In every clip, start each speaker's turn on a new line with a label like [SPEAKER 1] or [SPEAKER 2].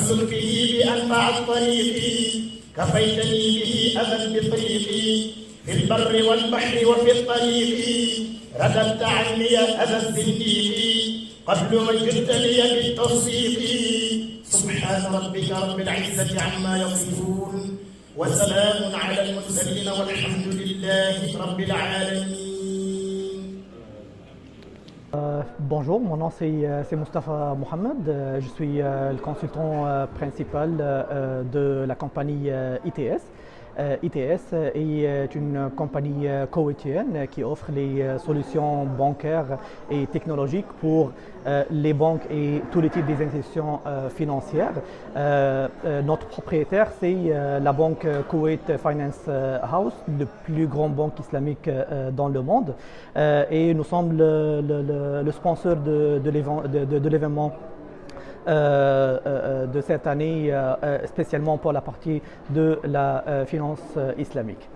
[SPEAKER 1] فاسل به بأنفع الطريق كفيتني به أذى بطريقي في البر والبحر وفي الطريق رددت عني أذى الزنديق قبل مجدت لي بالتصديق سبحان ربك رب العزة عما يصفون وسلام على المرسلين والحمد لله رب العالمين.
[SPEAKER 2] Bonjour, mon nom c'est Moustapha Mohamed. Je suis le consultant principal de la compagnie ITS. ITS est une compagnie koweïtienne qui offre les solutions bancaires et technologiques pour les banques et tous les types des institutions financières. Notre propriétaire, c'est la banque Kuwait Finance House, la plus grande banque islamique dans le monde. Et nous sommes le sponsor de l'événement de cette année, spécialement pour la partie de la finance islamique.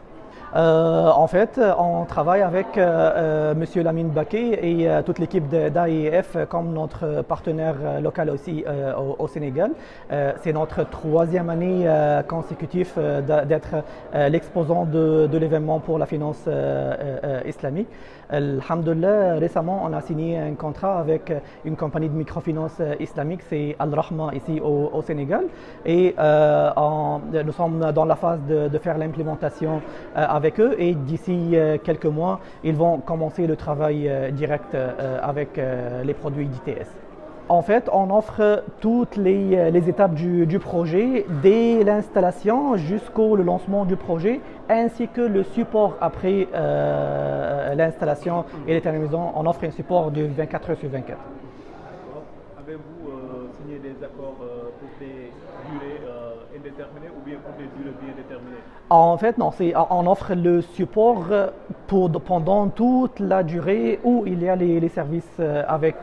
[SPEAKER 2] En fait, on travaille avec M. Lamine Baké et toute l'équipe d'AIF comme notre partenaire local aussi au Sénégal. C'est notre troisième année consécutive d'être l'exposant de l'événement pour la finance islamique. Alhamdulillah, récemment, on a signé un contrat avec une compagnie de microfinance islamique, c'est Al-Rahma ici au Sénégal. Et nous sommes dans la phase de faire l'implémentation avec eux et d'ici quelques mois, ils vont commencer le travail direct avec les produits d'ITS. En fait, on offre toutes les étapes du projet, dès l'installation jusqu'au lancement du projet, ainsi que le support après l'installation et les terminaisons. On offre un support de 24 heures sur 24.
[SPEAKER 3] Avez-vous signé des accords pour des durées indéterminées ou bien pour des durées bien déterminées?
[SPEAKER 2] En fait, non, on offre le support pendant toute la durée où il y a les services avec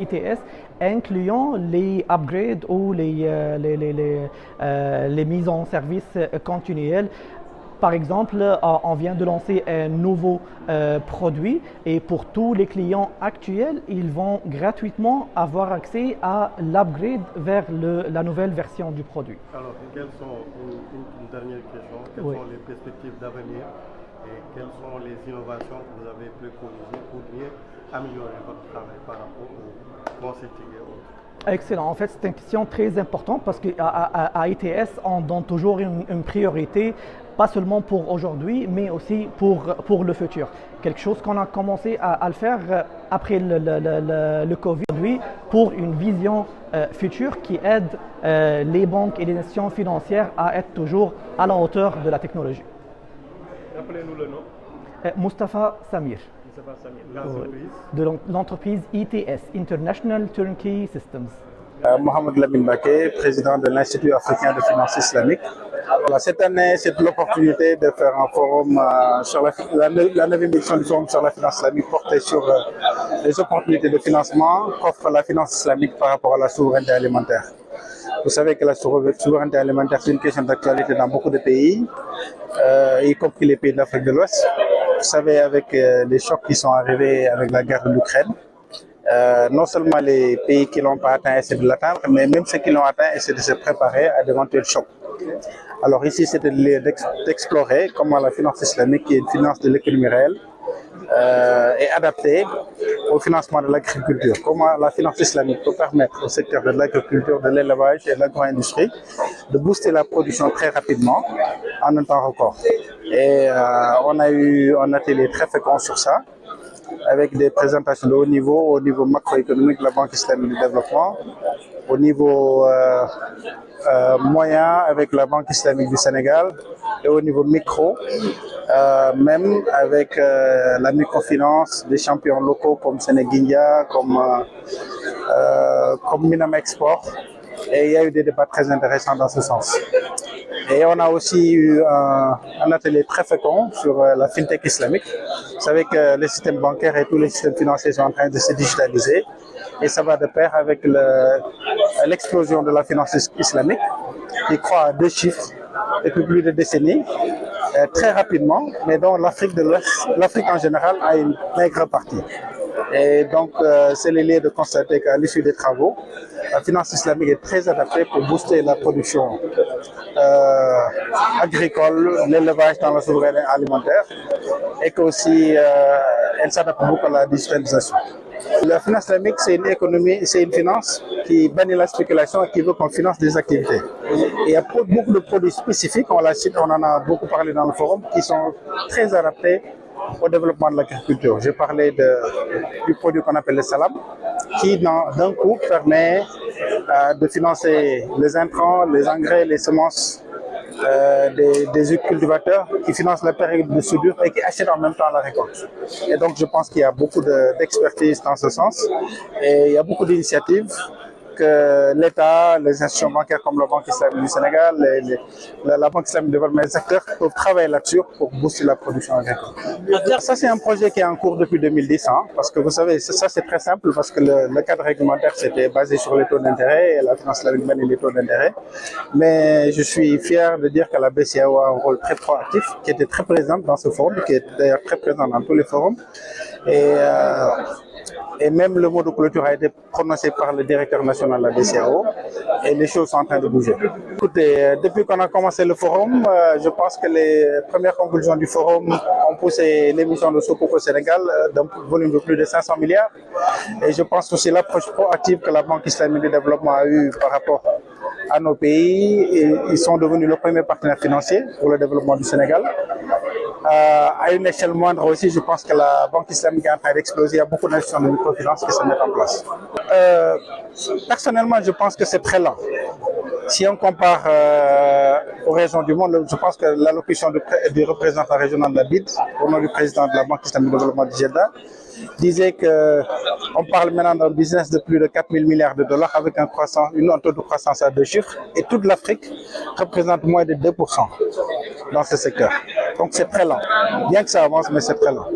[SPEAKER 2] ITS, incluant les upgrades ou les mises en service continuelles. Par exemple, on vient de lancer un nouveau produit et pour tous les clients actuels, ils vont gratuitement avoir accès à l'upgrade vers la nouvelle version du produit.
[SPEAKER 4] Alors, quelles sont, une dernière question, quelles sont les perspectives d'avenir et quelles sont les innovations que vous avez préconisées pour mieux améliorer votre travail par rapport au consulting et autres?
[SPEAKER 2] Excellent. En fait, c'est une question très importante parce qu'à ITS, on donne toujours une priorité, pas seulement pour aujourd'hui, mais aussi pour le futur. Quelque chose qu'on a commencé à le faire après le Covid, pour une vision future qui aide les banques et les institutions financières à être toujours à la hauteur de la technologie.
[SPEAKER 3] Rappelez-nous le nom.
[SPEAKER 2] Moustapha Samir. De l'entreprise ITS, International Turnkey Systems.
[SPEAKER 5] Mohamed Lamine Baké, président de l'Institut africain de finance islamique. Voilà, cette année, c'est l'opportunité de faire un forum sur la 9e édition du forum sur la finance islamique portée sur les opportunités de financement qu'offre la finance islamique par rapport à la souveraineté alimentaire. Vous savez que la souveraineté alimentaire, c'est une question d'actualité dans beaucoup de pays, y compris les pays d'Afrique de l'Ouest. Vous savez, avec les chocs qui sont arrivés avec la guerre de l'Ukraine, non seulement les pays qui ne l'ont pas atteint essaient de l'atteindre, mais même ceux qui l'ont atteint essaient de se préparer à d'éventuels chocs. Alors ici, c'était d'explorer comment la finance islamique, qui est une finance de l'économie réelle, est adaptée au financement de l'agriculture. Comment la finance islamique peut permettre au secteur de l'agriculture, de l'élevage et de l'agro-industrie de booster la production très rapidement en un temps record. Et on a eu un atelier très fécond sur ça, avec des présentations de haut niveau macroéconomique de la Banque islamique de développement, au niveau moyen avec la Banque islamique du Sénégal et au niveau micro, même avec la microfinance des champions locaux comme Sénéguindia, comme Minam Export. Et il y a eu des débats très intéressants dans ce sens. Et on a aussi eu un atelier très fécond sur la fintech islamique. Vous savez que les systèmes bancaires et tous les systèmes financiers sont en train de se digitaliser. Et ça va de pair avec l'explosion de la finance islamique qui croît à 2 chiffres depuis plus de décennies, très rapidement, mais dont l'Afrique de l'Ouest, l'Afrique en général, a une maigre partie. Et donc, c'est lié de constater qu'à l'issue des travaux, la finance islamique est très adaptée pour booster la production agricole, l'élevage dans la souveraineté alimentaire et qu'aussi elle s'adapte beaucoup à la digitalisation. La finance islamique, c'est une économie, c'est une finance qui bannit la spéculation et qui veut qu'on finance des activités. Et il y a beaucoup de produits spécifiques, on en a beaucoup parlé dans le forum, qui sont très adaptés au développement de l'agriculture. J'ai parlé du produit qu'on appelle le salam, qui d'un coup permet de financer les intrants, les engrais, les semences des cultivateurs qui financent la période de soudure et qui achètent en même temps la récolte. Et donc je pense qu'il y a beaucoup d'expertise dans ce sens et il y a beaucoup d'initiatives que l'État, les institutions bancaires comme la Banque islamique du Sénégal, la Banque islamique de développement, les acteurs peuvent travailler là-dessus pour booster la production agricole. Ça, c'est un projet qui est en cours depuis 2010, hein, parce que vous savez, ça c'est très simple, parce que le cadre réglementaire c'était basé sur les taux d'intérêt et la finance islamique mène les taux d'intérêt. Mais je suis fier de dire que la BCEAO a un rôle très proactif, qui était très présente dans ce forum, qui est d'ailleurs très présent dans tous les forums. Et même le mot de clôture a été prononcé par le directeur national de la BCEAO et les choses sont en train de bouger. Écoutez, depuis qu'on a commencé le forum, je pense que les premières conclusions du forum ont poussé l'émission de Sukuk au Sénégal d'un volume de plus de 500 milliards. Et je pense aussi l'approche proactive que la Banque islamique de développement a eue par rapport à nos pays. Et ils sont devenus le premier partenaire financier pour le développement du Sénégal. À une échelle moindre aussi, je pense que la Banque islamique est en train d'exploser. Il y a beaucoup d'institutions de microfinance qui se mettent en place. Personnellement, je pense que c'est très lent. Si on compare aux régions du monde, je pense que l'allocution du représentant régional de la BID, au nom du président de la Banque islamique de développement du Jeddah, disait qu'on parle maintenant d'un business de plus de 4 000 milliards de dollars avec un taux de croissance à 2 chiffres. Et toute l'Afrique représente moins de 2% dans ce secteur. Donc c'est très lent. Bien que ça avance, mais c'est très lent.